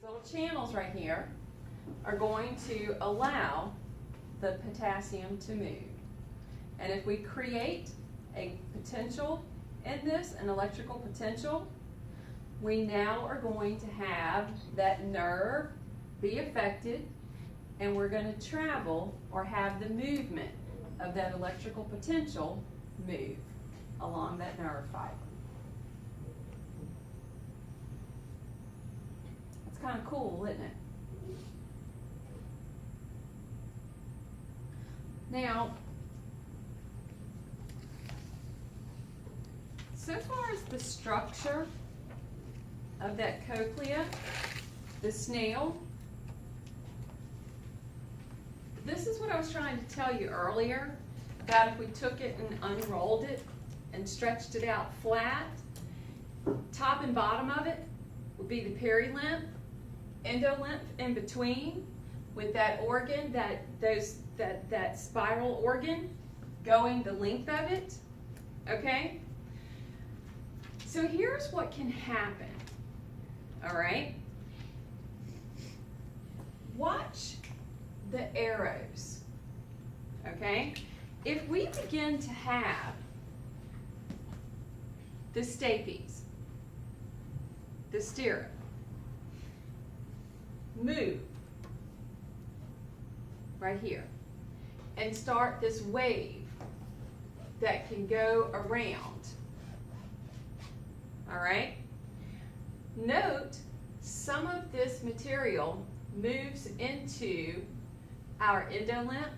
little channels right here are going to allow the potassium to move. And if we create a potential in this, an electrical potential, we now are going to have that nerve be affected, and we're going to travel or have the movement of that electrical potential move along that nerve fiber. It's kind of cool, isn't it? Now, so far as the structure of that cochlea, the snail, this is what I was trying to tell you earlier about if we took it and unrolled it and stretched it out flat. Top and bottom of it would be the perilymph, endolymph in between with that organ, that spiral organ going the length of it, okay? So here's what can happen, all right? Watch the arrows, okay? If we begin to have the stapes, the stirrup, move right here and start this wave that can go around, all right? Note some of this material moves into our endolymph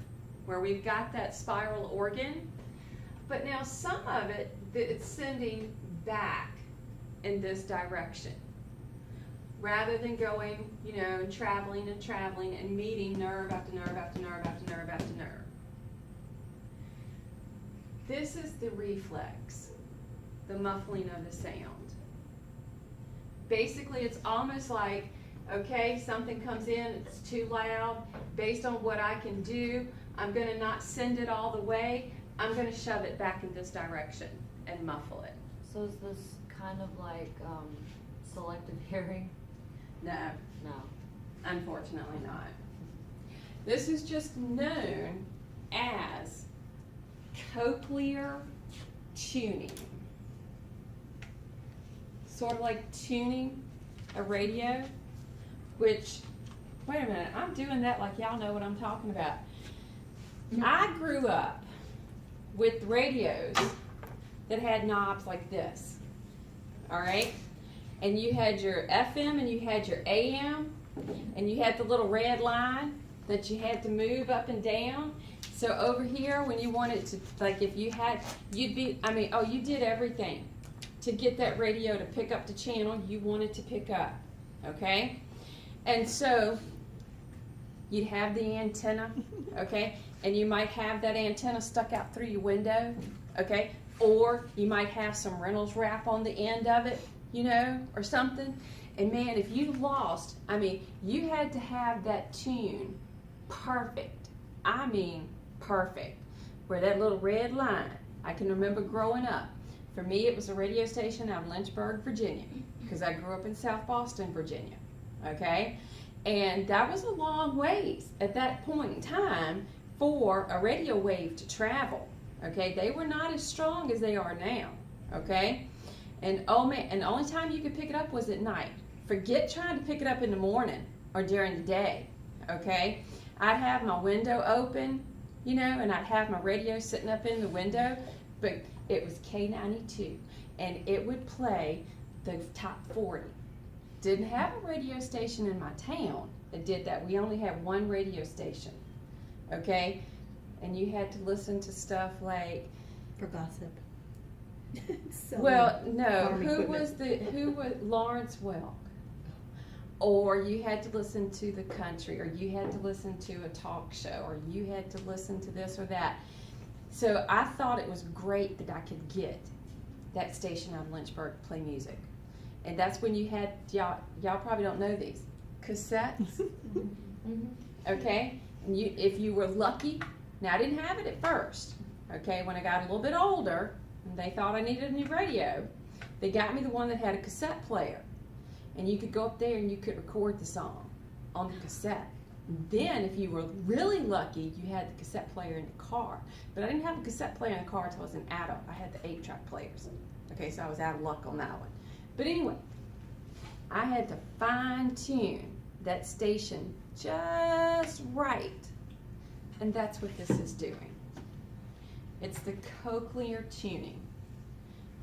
where we've got that spiral organ, but now some of it it's sending back in this direction rather than going, you know, and traveling and meeting nerve after nerve after nerve after nerve after nerve. This is the reflex, the muffling of the sound. Basically, it's almost like, okay, something comes in, it's too loud. Based on what I can do, I'm going to not send it all the way. I'm going to shove it back in this direction and muffle it. So is this kind of like selective hearing? No, No. unfortunately not. This is just known as cochlear tuning. Sort of like tuning a radio, which, wait a minute, I'm doing that like y'all know what I'm talking about. I grew up with radios that had knobs like this, all right? And you had your FM and you had your AM, and you had the little red line that you had to move up and down. So over here, when you wanted to, like if you had, you did everything to get that radio to pick up the channel you wanted to pick up, okay? And so you'd have the antenna, okay? And you might have that antenna stuck out through your window, okay? Or you might have some Reynolds wrap on the end of it, you know, or something. And man, if you lost, you had to have that tune perfect. I mean perfect. Where that little red line, I can remember growing up. For me, it was a radio station out of Lynchburg, Virginia, because I grew up in South Boston, Virginia, okay? And that was a long ways at that point in time for a radio wave to travel, okay? They were not as strong as they are now, okay? And oh man, and the only time you could pick it up was at night. Forget trying to pick it up in the morning or during the day, okay? I'd have my window open, you know, and I'd have my radio sitting up in the window, but it was K92, and it would play the top 40. Didn't have a radio station in my town that did that. We only had one radio station, okay? And you had to listen to stuff like, for gossip. well, no, who was Lawrence Welk? Or you had to listen to the country, or you had to listen to a talk show, or you had to listen to this or that. So I thought it was great that I could get that station out of Lynchburg to play music. And that's when you had, y'all probably don't know these, cassettes, okay? And if you were lucky, now I didn't have it at first, okay? When I got a little bit older, and they thought I needed a new radio, they got me the one that had a cassette player. and you could go up there and you could record the song on the cassette. Then, if you were really lucky, you had the cassette player in the car. But I didn't have a cassette player in the car until I was an adult. I had the 8-track players. Okay, so I was out of luck on that one. But anyway, I had to fine-tune that station just right. And that's what this is doing. It's the cochlear tuning.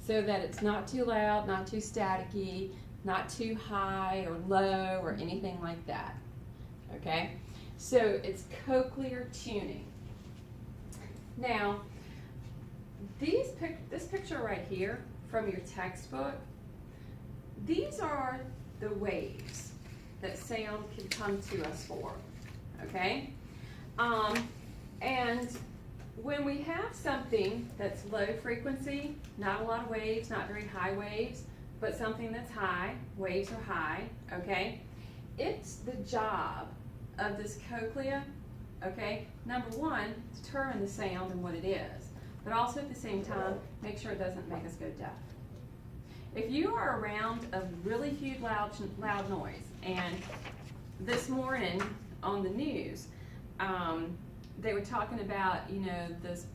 So that it's not too loud, not too staticky, not too high or low or anything like that. Okay, so it's cochlear tuning. Now, this picture right here from your textbook, these are the waves that sound can come to us for, okay? And when we have something that's low frequency, not a lot of waves, not very high waves, but something that's high, waves are high, okay? It's the job of this cochlea, okay, number one, determine the sound and what it is, but also at the same time, make sure it doesn't make us go deaf. If you are around a really huge loud noise, and this morning on the news, they were talking about, you know, this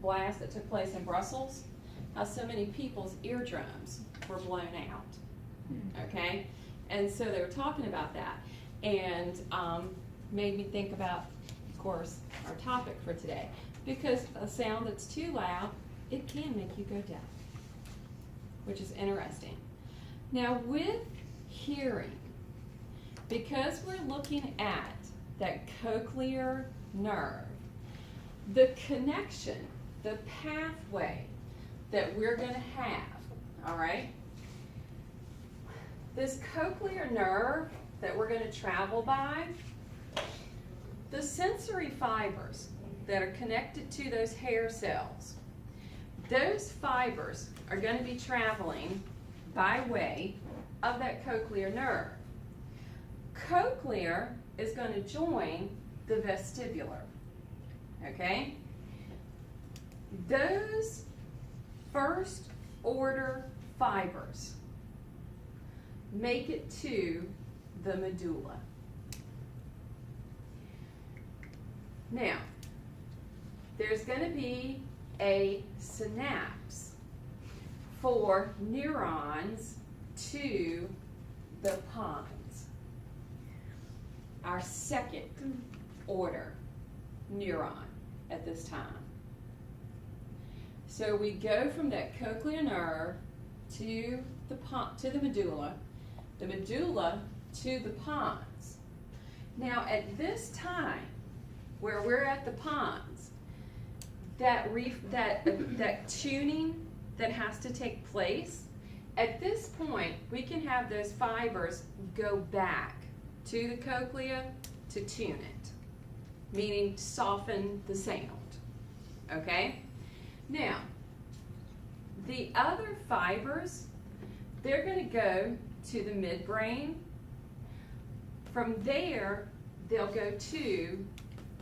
blast that took place in Brussels, how so many people's eardrums were blown out, okay? And so they were talking about that, and made me think about, of course, our topic for today. Because a sound that's too loud, it can make you go deaf, which is interesting. Now with hearing, because we're looking at that cochlear nerve, the connection, the pathway that we're going to have, all right? This cochlear nerve that we're going to travel by, the sensory fibers that are connected to those hair cells, those fibers are going to be traveling by way of that cochlear nerve. Cochlear is going to join the vestibular, okay? Those first order fibers make it to the medulla. Now, there's going to be a synapse for neurons to the pons, our second order neuron at this time. So we go from that cochlear nerve to the medulla to the pons. Now at this time, where we're at the pons, that tuning that has to take place, at this point we can have those fibers go back to the cochlea to tune it, meaning soften the sound, okay? Now, the other fibers, they're going to go to the midbrain. From there, they'll go to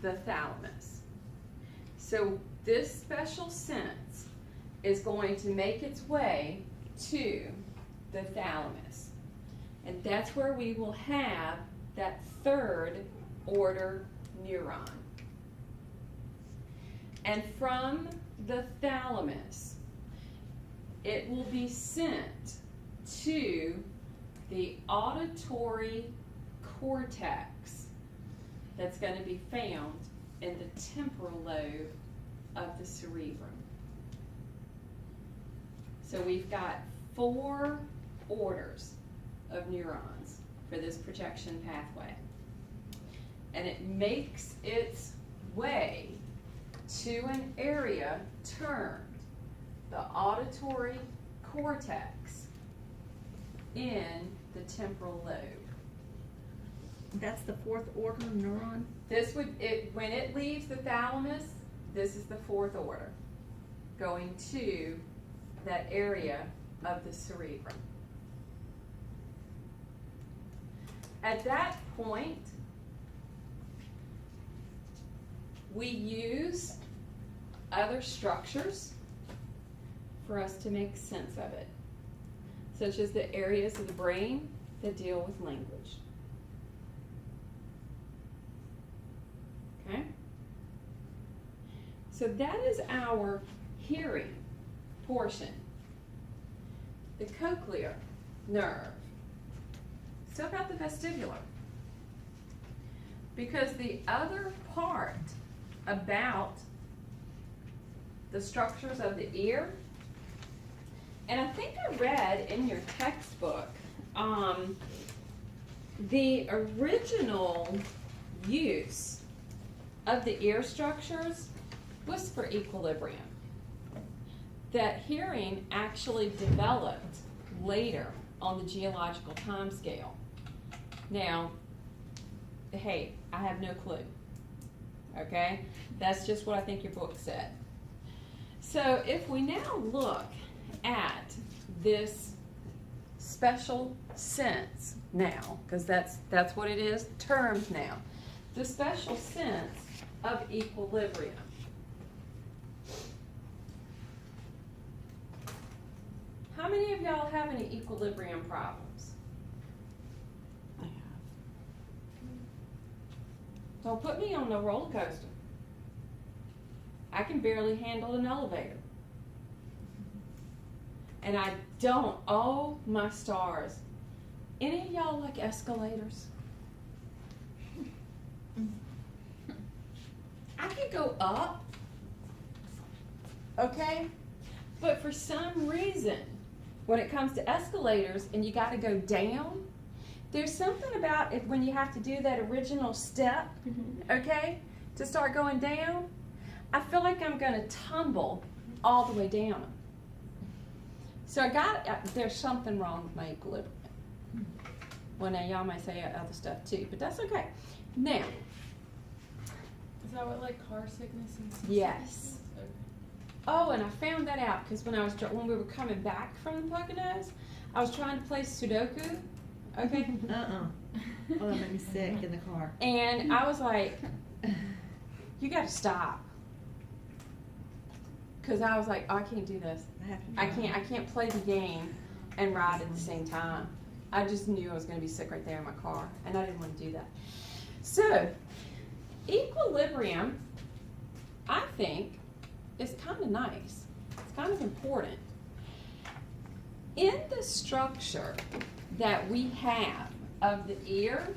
the thalamus. So this special sense is going to make its way to the thalamus. And that's where we will have that third order neuron. And from the thalamus, it will be sent to the auditory cortex that's going to be found in the temporal lobe of the cerebrum. So we've got 4 orders of neurons for this projection pathway. And it makes its way to an area termed the auditory cortex in the temporal lobe. That's the 4th order neuron? When it leaves the thalamus, this is the 4th order, going to that area of the cerebrum. At that point, we use other structures for us to make sense of it. such as the areas of the brain that deal with language. Okay? So that is our hearing portion. The cochlear nerve. Still got the vestibular. Because the other part about the structures of the ear, and I think I read in your textbook, the original use of the ear structures was for equilibrium. That hearing actually developed later on the geological time scale. Now, hey, I have no clue. Okay? That's just what I think your book said. So if we now look at this special sense now, because that's what it is, terms now. The special sense of equilibrium. How many of y'all have any equilibrium problems? I have. Don't put me on no roller coaster. I can barely handle an elevator. And I don't, oh my stars. Any of y'all like escalators? I can go up, okay? But for some reason, when it comes to escalators and you gotta go down, there's something about it when you have to do that original step, okay, to start going down, I feel like I'm gonna tumble all the way down. So there's something wrong with my equilibrium. Well, now y'all might say other stuff too, but that's okay. Now, Is that what like car sickness and stuff? yes. Okay. Oh, and I found that out because when we were coming back from the Poconos, I was trying to play Sudoku, okay? Oh, that made me sick in the car. And I was like, you gotta stop. Cause I was like, oh, I can't do this. I can't play the game and ride at the same time. I just knew I was gonna be sick right there in my car, and I didn't want to do that. So, equilibrium, I think, is kind of nice. It's kind of important. In the structure that we have of the ear,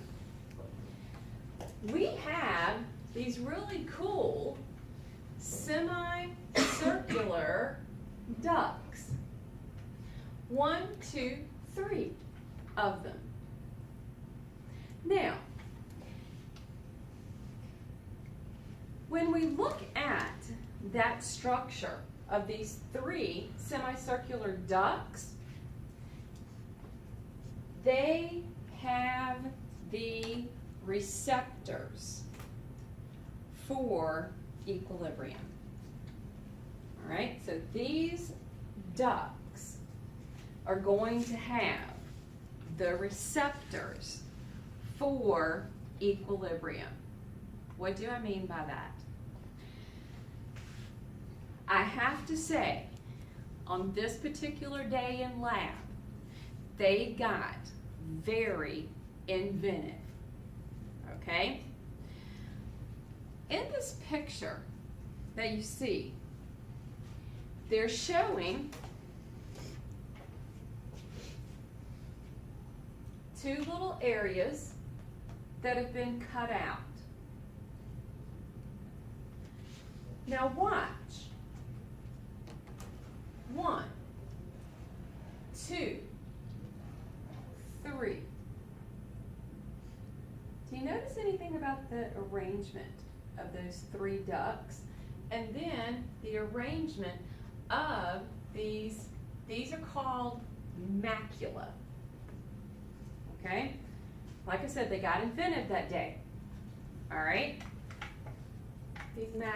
we have these really cool semicircular ducts. 1, 2, 3 of them. Now, when we look at that structure of these 3 semicircular ducts, they have the receptors for equilibrium. All right, so these ducts are going to have the receptors for equilibrium. What do I mean by that? I have to say, on this particular day in lab, they got very inventive, okay? In this picture that you see, they're showing 2 little areas that have been cut out. Now watch. 1, 2, 3. Do you notice anything about the arrangement of those 3 ducts? And then the arrangement of these are called macula. Okay? Like I said, they got inventive that day. All right? These macula.